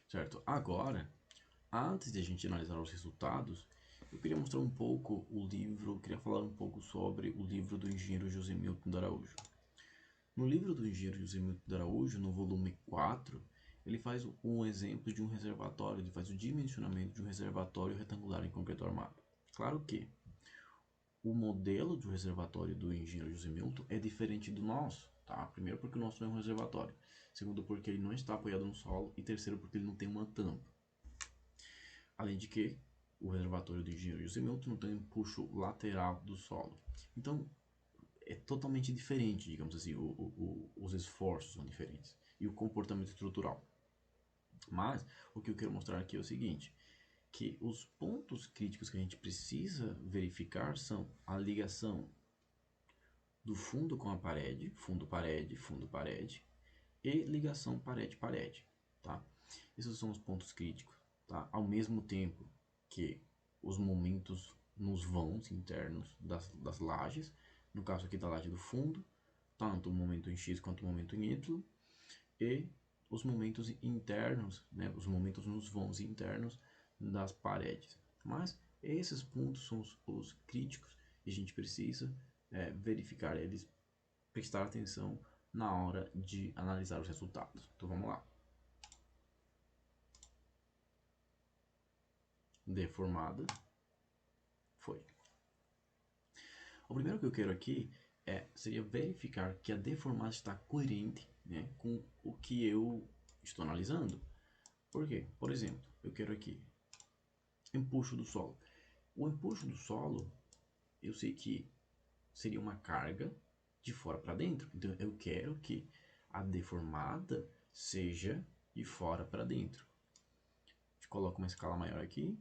certo? Agora, antes de a gente analisar os resultados, eu queria mostrar um pouco o livro, queria falar um pouco sobre o livro do engenheiro José Milton de Araújo. No livro do engenheiro José Milton de Araújo, no volume 4, ele faz um exemplo de um reservatório, ele faz o dimensionamento de um reservatório retangular em concreto armado. Claro que o modelo do reservatório do engenheiro José Milton é diferente do nosso, tá? Primeiro porque o nosso não é um reservatório, segundo porque ele não está apoiado no solo e terceiro porque ele não tem uma tampa. Além de que o reservatório do engenheiro José Milton não tem um empuxo lateral do solo. Então é totalmente diferente, digamos assim, os esforços são diferentes e o comportamento estrutural. Mas o que eu quero mostrar aqui é o seguinte, que os pontos críticos que a gente precisa verificar são a ligação do fundo com a parede, fundo-parede, fundo-parede, e ligação parede-parede, tá? Esses são os pontos críticos, tá? Ao mesmo tempo que os momentos nos vãos internos das lajes, no caso aqui da laje do fundo, tanto o momento em X quanto o momento em Y, e os momentos internos, né, os momentos nos vãos internos das paredes. Mas esses pontos são os críticos e a gente precisa verificar eles, prestar atenção na hora de analisar os resultados. Então vamos lá. Deformada. Foi. O primeiro que eu quero aqui seria verificar que a deformada está coerente, né, com o que eu estou analisando. Por quê? Por exemplo, eu quero aqui empuxo do solo. O empuxo do solo, eu sei que seria uma carga de fora para dentro. Então eu quero que a deformada seja de fora para dentro. A gente coloca uma escala maior aqui.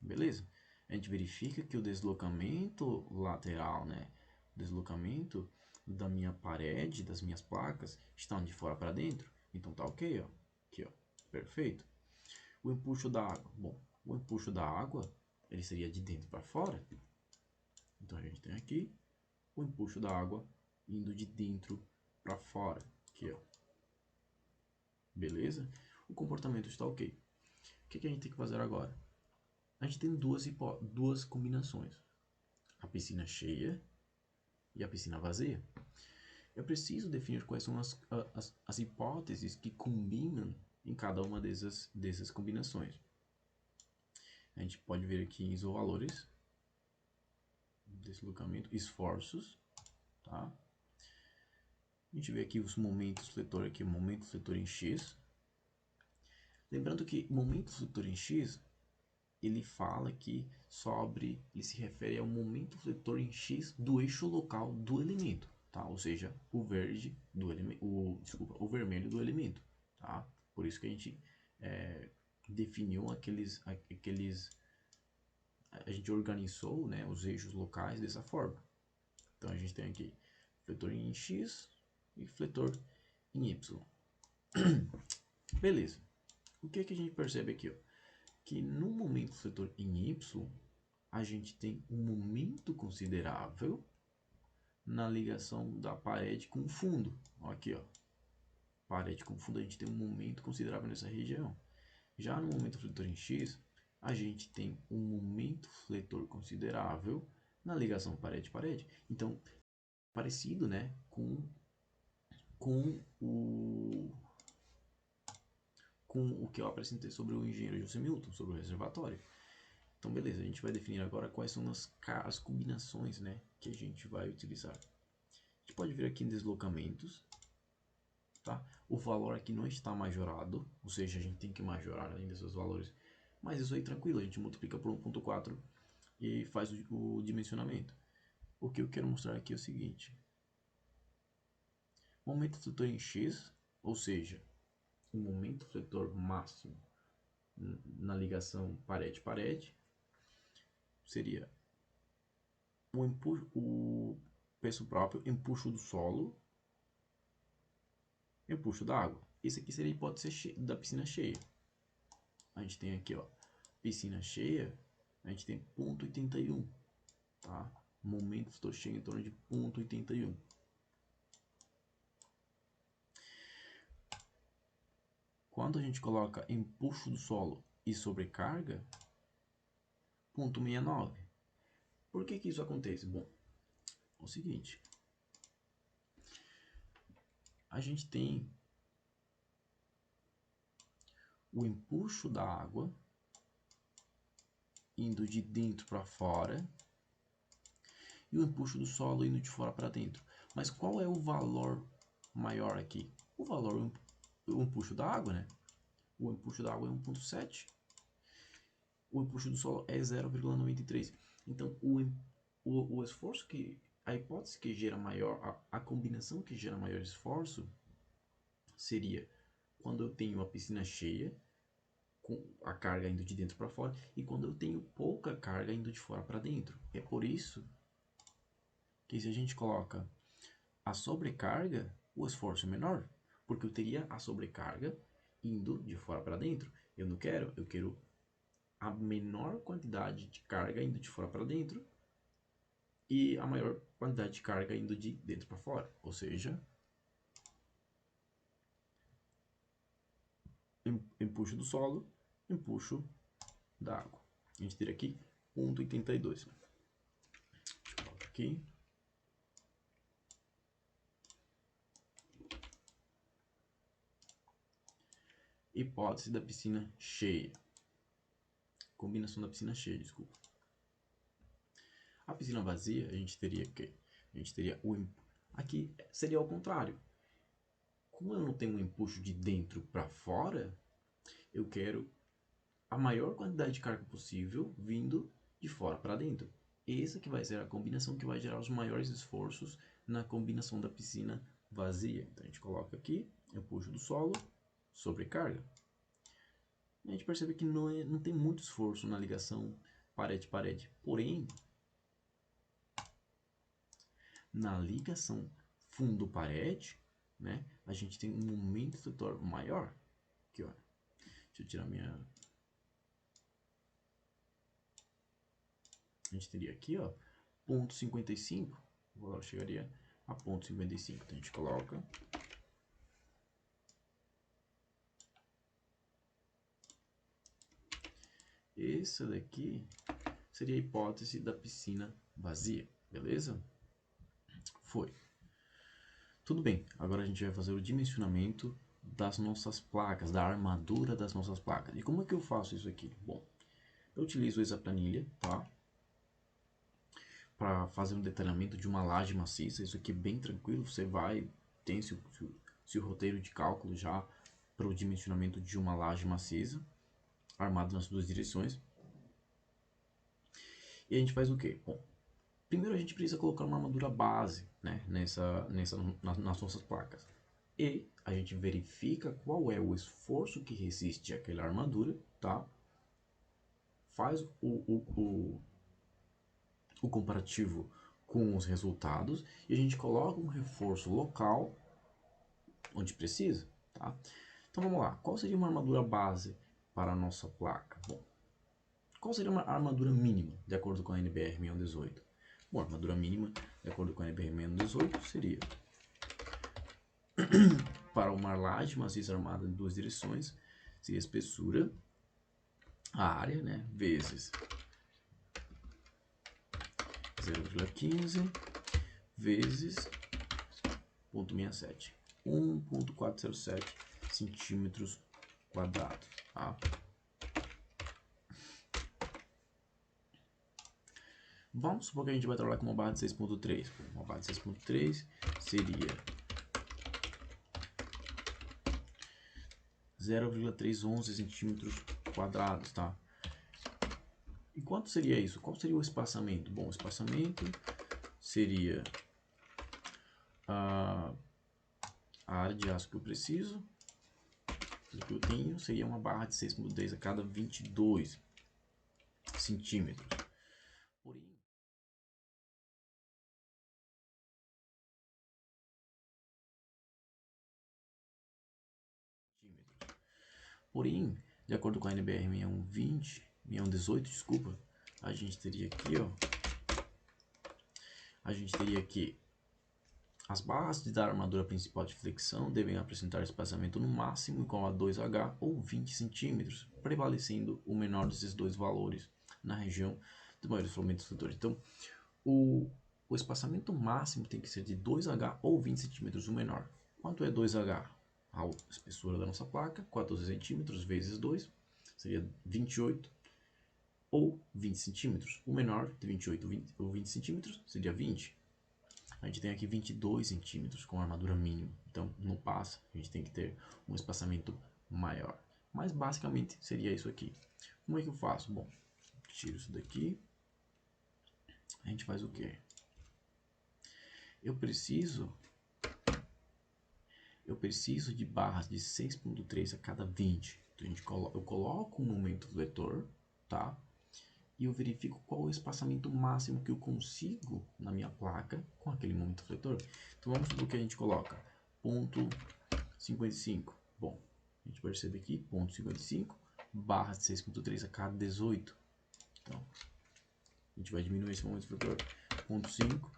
Beleza? A gente verifica que o deslocamento lateral, né? O deslocamento da minha parede, das minhas placas, estão de fora para dentro. Então tá ok, ó. Aqui, ó. Perfeito. O empuxo da água. Bom, o empuxo da água, ele seria de dentro para fora. Então a gente tem aqui o empuxo da água indo de dentro para fora. Aqui, ó. Beleza? O comportamento está ok. O que a gente tem que fazer agora? A gente tem duas combinações. A piscina cheia e a piscina vazia. Eu preciso definir quais são as hipóteses que combinam em cada uma dessas combinações. A gente pode ver aqui em isovalores, deslocamento, esforços, tá? A gente vê aqui os momentos fletor, aqui momento fletor em X. Lembrando que momento fletor em X, ele fala aqui sobre, ele se refere ao momento fletor em X do eixo local do elemento, tá? Ou seja, o verde do elemento, o vermelho do elemento, tá? Por isso que a gente definiu a gente organizou, né, os eixos locais dessa forma. Então a gente tem aqui fletor em X e fletor em Y. Beleza. O que a gente percebe aqui, ó? Que no momento fletor em Y, a gente tem um momento considerável na ligação da parede com o fundo. Ó, aqui, ó. Parede com fundo, a gente tem um momento considerável nessa região. Já no momento fletor em X, a gente tem um momento fletor considerável na ligação parede-parede. Então, parecido, né, com o que eu apresentei sobre o engenheiro José Milton, sobre o reservatório. Então, beleza, a gente vai definir agora quais são as combinações, né, que a gente vai utilizar. A gente pode vir aqui em deslocamentos, tá? O valor aqui não está majorado, ou seja, a gente tem que majorar ainda esses valores. Mas isso aí tranquilo, a gente multiplica por 1.4 e faz o dimensionamento. O que eu quero mostrar aqui é o seguinte. Momento fletor em X, ou seja, o momento fletor máximo na ligação parede-parede, seria o peso próprio, empuxo do solo, empuxo da água. Esse aqui seria a hipótese da piscina cheia. A gente tem aqui, ó, piscina cheia, a gente tem 0,81, tá? Momento fletor cheio em torno de 0,81. Quando a gente coloca empuxo do solo e sobrecarga, 0,69. Por que que isso acontece? Bom, é o seguinte. A gente tem o empuxo da água indo de dentro para fora e o empuxo do solo indo de fora para dentro. Mas qual é o valor maior aqui? O valor, o empuxo da água, né? O empuxo da água é 1,7. O empuxo do solo é 0,93. Então, o esforço que... A hipótese que gera maior... A combinação que gera maior esforço seria quando eu tenho a piscina cheia, com a carga indo de dentro para fora, e quando eu tenho pouca carga indo de fora para dentro. É por isso que se a gente coloca a sobrecarga, o esforço é menor, porque eu teria a sobrecarga indo de fora para dentro. Eu quero a menor quantidade de carga indo de fora para dentro e a maior quantidade de carga indo de dentro para fora, ou seja, empuxo do solo, empuxo da água. A gente teria aqui 0,82. Deixa eu colocar aqui. Hipótese da piscina cheia. Combinação da piscina cheia, desculpa. A piscina vazia, a gente teria o quê? A gente teria aqui seria ao contrário. Como eu não tenho um empuxo de dentro para fora, eu quero a maior quantidade de carga possível vindo de fora para dentro. Essa que vai ser a combinação que vai gerar os maiores esforços na combinação da piscina vazia. Então a gente coloca aqui, empuxo do solo, sobrecarga. A gente percebe que não tem muito esforço na ligação parede-parede. Porém, na ligação fundo-parede, né, a gente tem um momento extrator maior. Aqui, ó. Deixa eu tirar minha... A gente teria aqui, ó, 0,55. O valor chegaria a 0,55. Então a gente coloca... Essa daqui seria a hipótese da piscina vazia, beleza? Foi. Tudo bem, agora a gente vai fazer o dimensionamento das nossas placas, da armadura das nossas placas. E como é que eu faço isso aqui? Bom, eu utilizo essa planilha, tá? Para fazer um detalhamento de uma laje maciça. Isso aqui é bem tranquilo, você tem seu roteiro de cálculo já para o dimensionamento de uma laje maciça, armado nas duas direções. E a gente faz o quê? Bom, primeiro a gente precisa colocar uma armadura base, né, nas nossas placas. E a gente verifica qual é o esforço que resiste àquela armadura, tá? Faz o comparativo com os resultados e a gente coloca um reforço local onde precisa, tá? Então vamos lá, qual seria uma armadura base para a nossa placa? Bom, qual seria uma armadura mínima, de acordo com a NBR 618? Bom, a armadura mínima, de acordo com a NBR 618, seria para uma laje maciça armada em duas direções, seria a espessura, a área, né, vezes 0,15 vezes 0,67, 1,407 centímetros quadrados, tá? Vamos supor que a gente vai trabalhar com uma barra de 6,3. Uma barra de 6,3 seria 0,311 centímetros quadrados, tá? E quanto seria isso? Qual seria o espaçamento? Bom, o espaçamento seria a área de aço que eu preciso, que eu tenho, seria uma barra de 6,3 a cada 22 centímetros. Porém, de acordo com a NBR 6118, desculpa, a gente teria aqui, ó, a gente teria que As barras da armadura principal de flexão devem apresentar espaçamento no máximo igual a 2H ou 20 centímetros, prevalecendo o menor desses dois valores na região dos maiores flamentos flutores. Então, o espaçamento máximo tem que ser de 2H ou 20 centímetros, o menor. Quanto é 2H? A espessura da nossa placa, 14 centímetros vezes 2, seria 28 ou 20 centímetros. O menor de 28 ou 20 centímetros seria 20. A gente tem aqui 22 centímetros com armadura mínima, então não passa, a gente tem que ter um espaçamento maior. Mas basicamente seria isso aqui. Como é que eu faço? Bom, tiro isso daqui, a gente faz o quê? Eu preciso de barras de 6.3 a cada 20. Então eu coloco um momento fletor, tá? E eu verifico qual o espaçamento máximo que eu consigo na minha placa com aquele momento fletor. Então vamos supor que a gente coloca ponto 55. Bom, a gente percebe aqui, ponto 55, barras de 6.3 a cada 18. Então, a gente vai diminuir esse momento fletor. Ponto 5,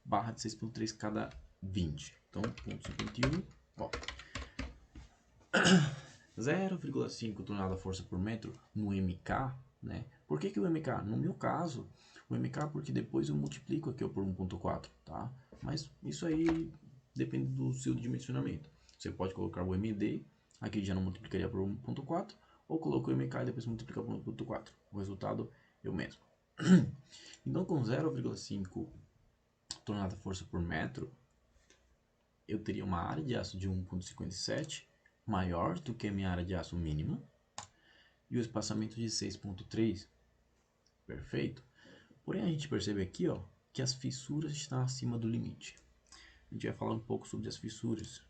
barra de 6.3 cada 20. Então, ponto 51, ó. 0,5 tonelada força por metro no MK, né? Por que o MK? No meu caso, o MK porque depois eu multiplico aqui por 1.4, tá? Mas isso aí depende do seu dimensionamento. Você pode colocar o MD, aqui já não multiplicaria por 1.4, ou coloca o MK e depois multiplica por 1.4. O resultado é o mesmo. Então, com 0,5 tonelada força por metro, eu teria uma área de aço de 1,57 maior do que a minha área de aço mínima e o espaçamento de 6,3. Perfeito? Porém, a gente percebe aqui, ó, que as fissuras estão acima do limite. A gente vai falar um pouco sobre as fissuras,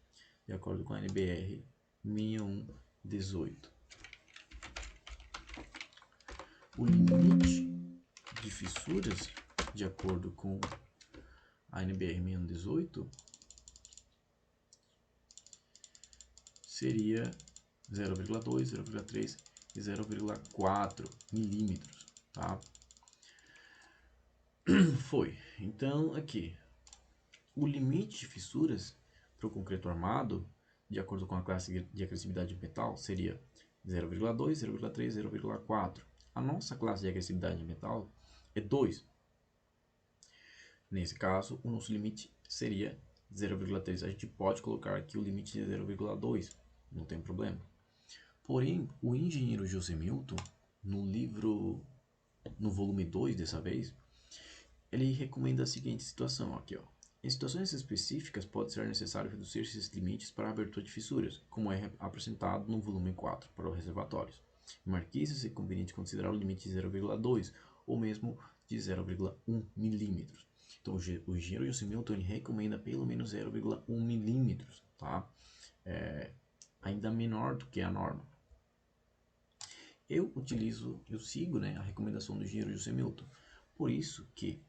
de acordo com a NBR 6118. O limite de fissuras, de acordo com a NBR 6118, seria 0,2, 0,3 e 0,4 milímetros, tá? Foi. Então, aqui, o limite de fissuras para o concreto armado, de acordo com a classe de agressividade de metal, seria 0,2, 0,3, 0,4. A nossa classe de agressividade de metal é 2. Nesse caso, o nosso limite seria 0,3. A gente pode colocar aqui o limite de 0,2, não tem problema. Porém, o engenheiro José Milton, no livro, no volume 2 dessa vez, ele recomenda a seguinte situação aqui, ó. Em situações específicas, pode ser necessário reduzir esses limites para a abertura de fissuras, como é apresentado no volume 4, para os reservatórios. Em marquises, é conveniente considerar o limite de 0,2 ou mesmo de 0,1 milímetros. Então, o engenheiro José Milton ele recomenda pelo menos 0,1 milímetros, tá? Ainda menor do que a norma. Eu sigo, né, a recomendação do engenheiro José Milton. Por isso que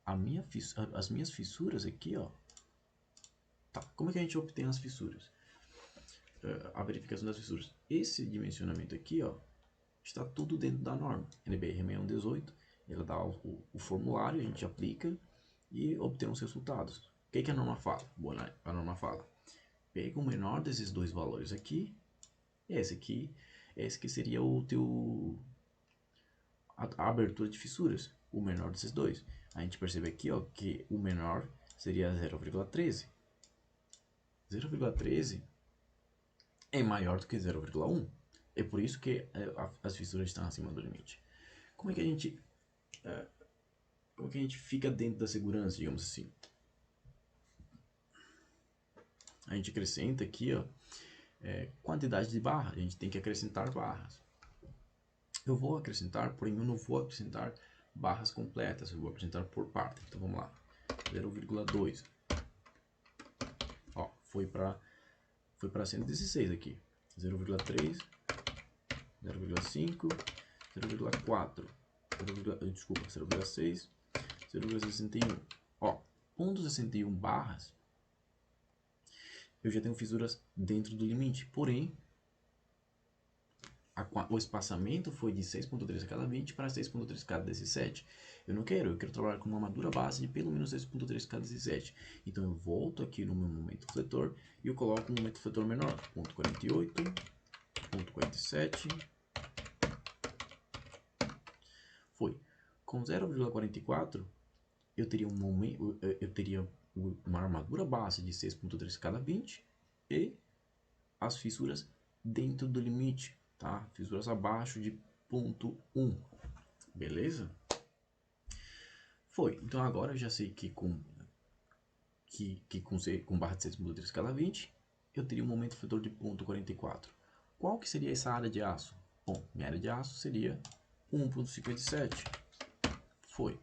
as minhas fissuras aqui, ó, tá, como é que a gente obtém as fissuras? A verificação das fissuras. Esse dimensionamento aqui, ó, está tudo dentro da norma. NBR 6118, ela dá o formulário, a gente aplica e obtém os resultados. O que a norma fala? Bom, a norma fala, pega o menor desses dois valores aqui, esse que seria a abertura de fissuras, o menor desses dois. A gente percebe aqui, ó, que o menor seria 0,13. 0,13 é maior do que 0,1. É por isso que as fissuras estão acima do limite. Como é que a gente fica dentro da segurança, digamos assim? A gente acrescenta aqui, ó, quantidade de barras. A gente tem que acrescentar barras. Eu vou acrescentar, porém eu não vou acrescentar barras completas, eu vou acrescentar por parte. Então vamos lá, 0,2. Ó, foi para 116 aqui. 0,3, 0,5, 0,4, desculpa, 0,6, 0,61. Ó, 0,61 barras, eu já tenho fissuras dentro do limite, porém, o espaçamento foi de 6.3 a cada 20 para 6.3 a cada 17. Eu quero trabalhar com uma armadura base de pelo menos 6.3 a cada 17. Então eu volto aqui no meu momento fletor e eu coloco um momento fletor menor, ponto 48, ponto 47. Foi. Com 0,44 eu teria uma armadura base de 6.3 a cada 20 e as fissuras dentro do limite, tá? Fissuras abaixo de 0,1, beleza? Foi. Então agora eu já sei que com barra de 6.3 cada 20, eu teria um momento fletor de 0,44. Qual que seria essa área de aço? Bom, minha área de aço seria 1,57. Foi.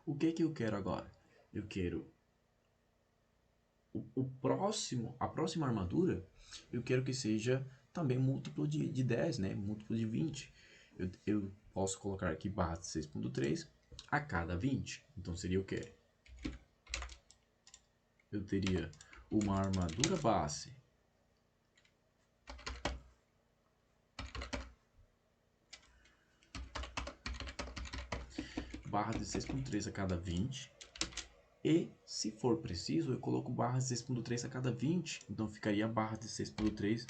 O que eu quero agora? Eu quero a próxima armadura, eu quero que seja também múltiplo de 10, né? Múltiplo de 20. Eu posso colocar aqui barra de 6.3 a cada 20. Então seria o quê? Eu teria uma armadura base barra de 6.3 a cada 20. E, se for preciso, eu coloco barra de 6.3 a cada 20. Então ficaria barra de 6.3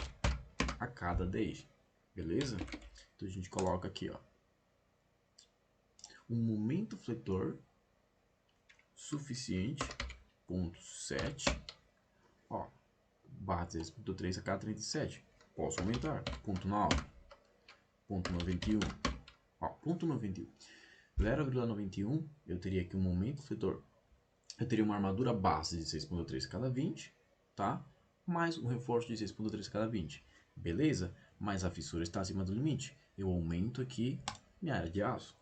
a cada 10. Beleza? Então a gente coloca aqui, ó, um momento fletor suficiente, ponto 7, ó, barra de 6.3 a cada 37. Posso aumentar, ponto 9, ponto 91, ó, ponto 91. 0,91, eu teria aqui um momento fletor. Eu teria uma armadura base de 6.3 cada 20, tá? Mais um reforço de 6.3 cada 20. Beleza? Mas a fissura está acima do limite. Eu aumento aqui minha área de aço.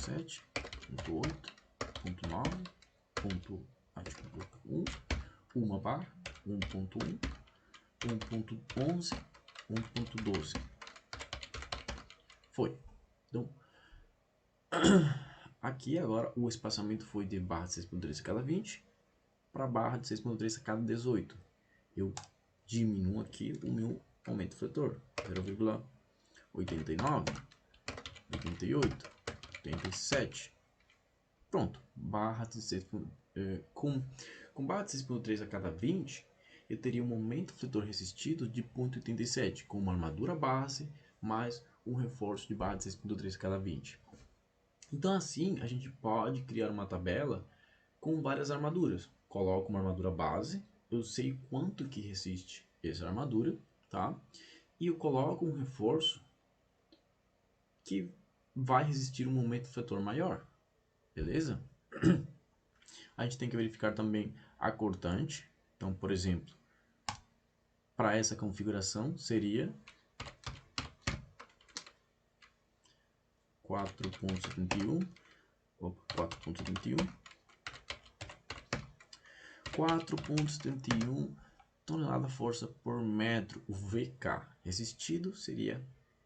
7, 8, 9, 1, uma barra, 1.1, 1.11, 1.12. Foi. Então, aqui agora o espaçamento foi de barra de 6.3 a cada 20 para barra de 6.3 a cada 18. Eu diminuo aqui o meu aumento fletor. 0,89, 88, 87. Pronto. Barra de 6, com barra de 6.3 a cada 20, eu teria um momento fletor resistido de 0,87, com uma armadura base mais um reforço de barra de 6.3 a cada 20. Então assim, a gente pode criar uma tabela com várias armaduras. Coloco uma armadura base, eu sei quanto que resiste essa armadura, tá? E eu coloco um reforço que vai resistir um momento fletor maior, beleza? A gente tem que verificar também a cortante. Então, por exemplo, para essa configuração seria 4.71, 4.71 tonelada força por metro. O VK resistido seria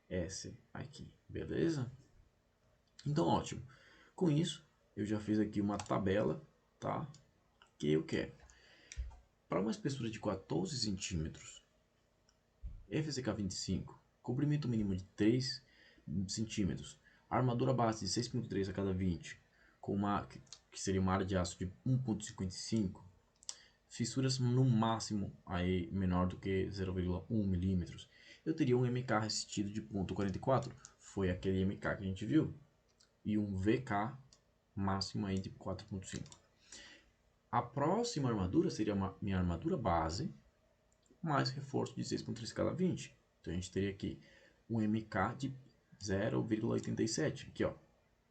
esse aqui, beleza? Então, ótimo. Com isso, eu já fiz aqui uma tabela, tá? Que eu quero. Para uma espessura de 14 centímetros, FCK 25, comprimento mínimo de 3 centímetros, armadura base de 6.3 a cada 20, com uma, que seria uma área de aço de 1.55, fissuras no máximo aí menor do que 0,1 milímetros, eu teria um MK resistido de 0,44, foi aquele MK que a gente viu, e um VK máximo aí de 4,5. A próxima armadura seria minha armadura base, mais reforço de 6.3 cada 20. Então a gente teria aqui um MK de 0,87, aqui ó,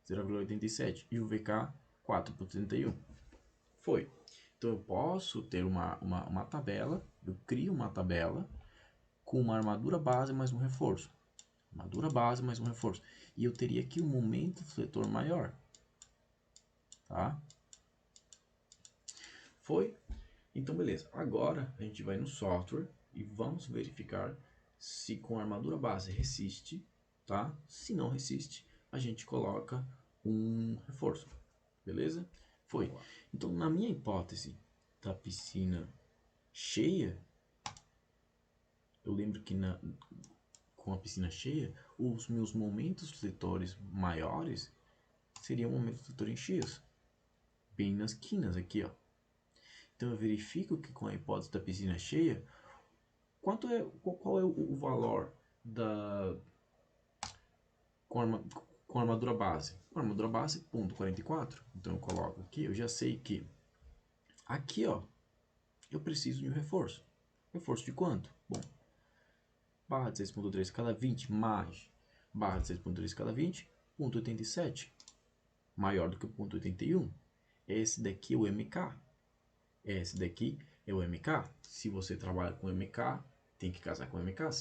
0,87, e o VK 4,31. Foi. Então eu posso ter uma tabela, eu crio uma tabela com uma armadura base mais um reforço. Armadura base mais um reforço. E eu teria aqui um momento fletor maior. Tá? Foi? Então beleza. Agora a gente vai no software e vamos verificar se com a armadura base resiste, tá? Se não resiste, a gente coloca um reforço. Beleza? Foi. Então na minha hipótese da piscina cheia, eu lembro que com a piscina cheia, os meus momentos fletores maiores seriam momentos fletor em X, bem nas quinas aqui, ó. Então eu verifico que com a hipótese da piscina cheia, qual é o valor com a armadura base? Com a armadura base, 0,44. Então eu coloco aqui, eu já sei que aqui, ó, eu preciso de um reforço. Reforço de quanto? Bom, barra de 6.3 cada 20 mais barra de 6.3 cada 20, 0,87. Maior do que 0,81. Esse daqui é o MK. Esse daqui é o MK. Se você trabalha com MK, tem que casar com MK.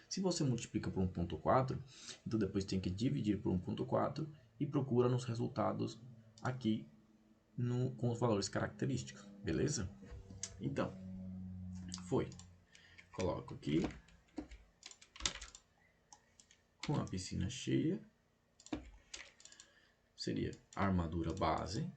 Se você multiplica por 1.4, então depois tem que dividir por 1.4 e procura nos resultados aqui com os valores característicos, beleza? Então, foi. Coloco aqui com a piscina cheia, seria a armadura base,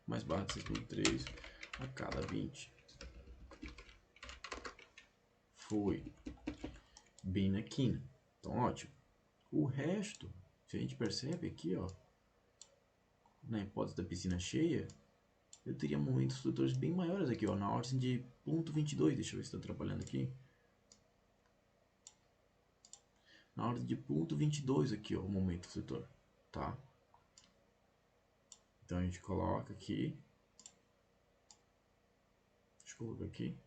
mais barra de 6.3 a cada 20. Foi bem na quina. Então, ótimo. O resto, se a gente percebe aqui, ó, na hipótese da piscina cheia, eu teria momentos fletores bem maiores aqui, ó, na ordem de 0,22. Deixa eu ver se está trabalhando aqui. Na ordem de 0,22 aqui, ó, o momento fletor, tá? Então a gente coloca aqui. Deixa eu colocar aqui.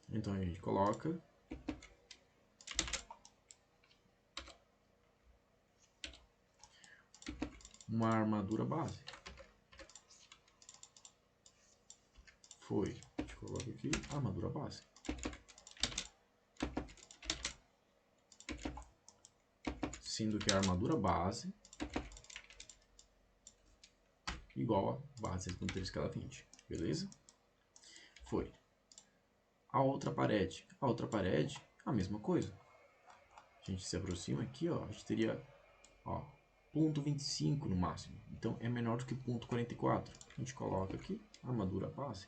Então a gente coloca uma armadura base. Foi. A gente coloca aqui a armadura base. Sendo que a armadura base igual a barra de 6.3 cada 20. Beleza? Foi. A outra parede, a mesma coisa. A gente se aproxima aqui, ó, a gente teria, ó, 0,25 no máximo. Então é menor do que 0,44. A gente coloca aqui a armadura base.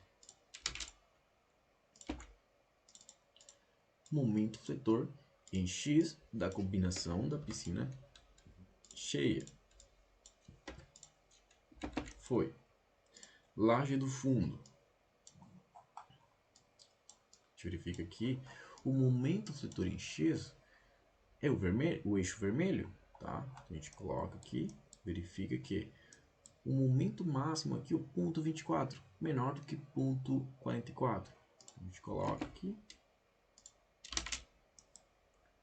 Momento fletor em X da combinação da piscina cheia. Foi. Laje do fundo. A gente verifica aqui, o momento fletor em X é o eixo vermelho, tá? A gente coloca aqui, verifica que o momento máximo aqui, o 0,24, menor do que 0,44. A gente coloca aqui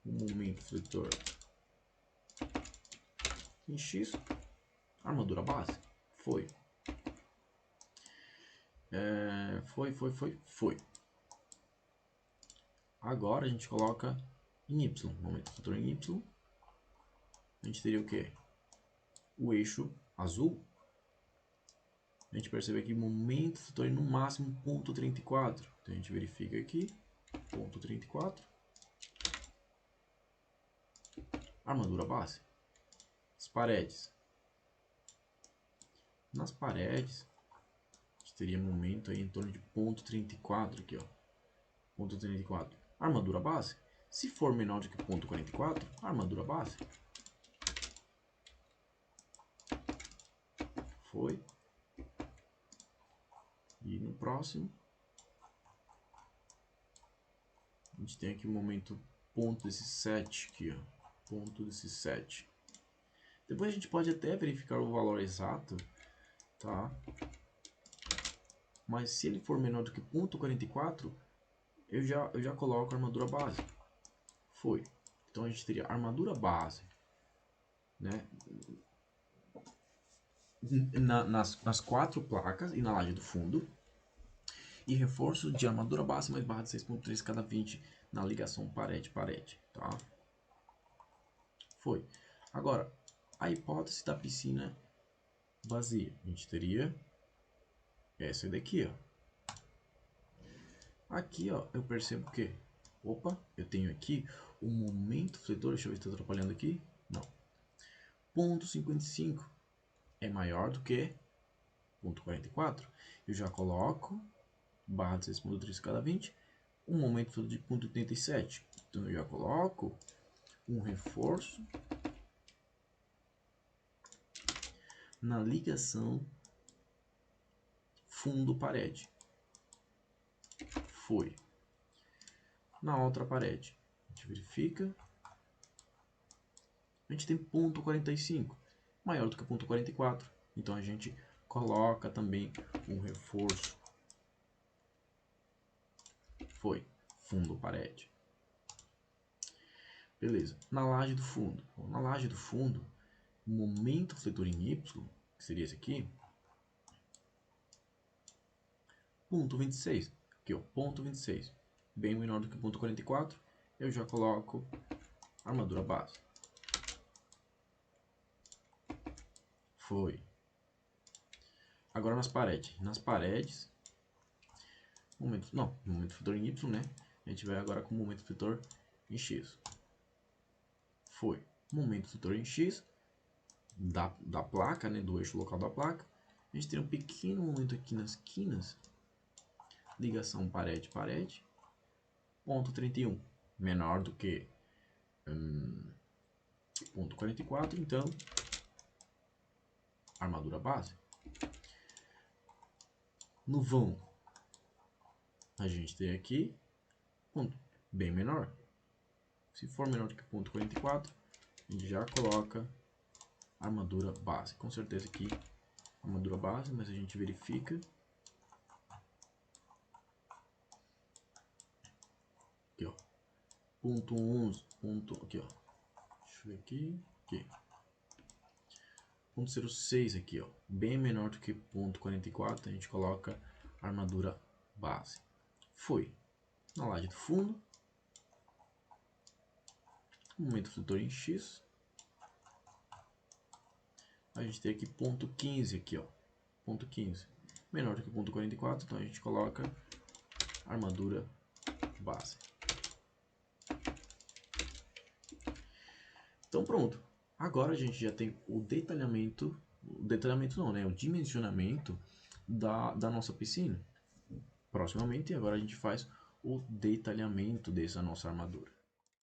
o momento fletor em X, armadura base, foi. Foi. Agora a gente coloca em Y, momento fletor em Y, a gente teria o que? O eixo azul. A gente percebe aqui momento fletor no máximo 0,34. Então a gente verifica aqui, 0,34. Armadura base. As paredes. Nas paredes, a gente teria momento aí em torno de 0,34 aqui, ó. 0,34. Armadura base. Se for menor do que 0,44, armadura base. Foi. E no próximo, a gente tem aqui o momento ponto desse 7 aqui, ó. Ponto desse 7. Depois a gente pode até verificar o valor exato, tá? Mas se ele for menor do que 0,44, eu já coloco a armadura base. Foi. Então a gente teria armadura base, né? Nas 4 placas e na laje do fundo. E reforço de armadura base mais barra de 6.3 cada 20 na ligação parede-parede, tá? Foi. Agora, a hipótese da piscina vazia. A gente teria essa daqui, ó. Aqui, ó, eu percebo que Opa, eu tenho aqui o momento fletor, deixa eu ver se está atrapalhando aqui. Não. Ponto 55 é maior do que ponto 44. Eu já coloco barra de 6.3 escada 20, um momento fletor de ponto 87. Então eu já coloco um reforço na ligação fundo-parede. Foi. Na outra parede, a gente verifica. A gente tem ponto 45, maior do que ponto 44. Então a gente coloca também um reforço. Foi. Fundo-parede. Beleza. Na laje do fundo. Bom, na laje do fundo, o momento fletor em Y, que seria esse aqui, ponto 26. Aqui, ó, ponto 26. Bem menor do que ponto 44. Eu já coloco armadura base. Foi. Agora nas paredes. Nas paredes, momento fletor em Y, né? A gente vai agora com o momento fletor em X. Foi. Momento fletor em X da placa, né? Do eixo local da placa. A gente tem um pequeno momento aqui nas quinas. Ligação parede-parede. Ponto 31. Menor do que ponto 44. Então, armadura base. No vão, a gente tem aqui ponto bem menor. Se for menor do que ponto 44, a gente já coloca armadura base. Com certeza aqui armadura base, mas a gente verifica. Aqui, ó. Ponto 11, aqui, ó. Deixa eu ver aqui. Ponto 06 aqui, ó. Bem menor do que ponto 44, a gente coloca armadura base. Foi. Na laje do fundo. Momento fletor em X. A gente tem aqui ponto 15 aqui, ó. Ponto 15. Menor do que ponto 44, então a gente coloca armadura base. Então pronto. Agora a gente já tem o detalhamento não, né? O dimensionamento da nossa piscina. Proximamente, agora a gente faz o detalhamento dessa nossa armadura.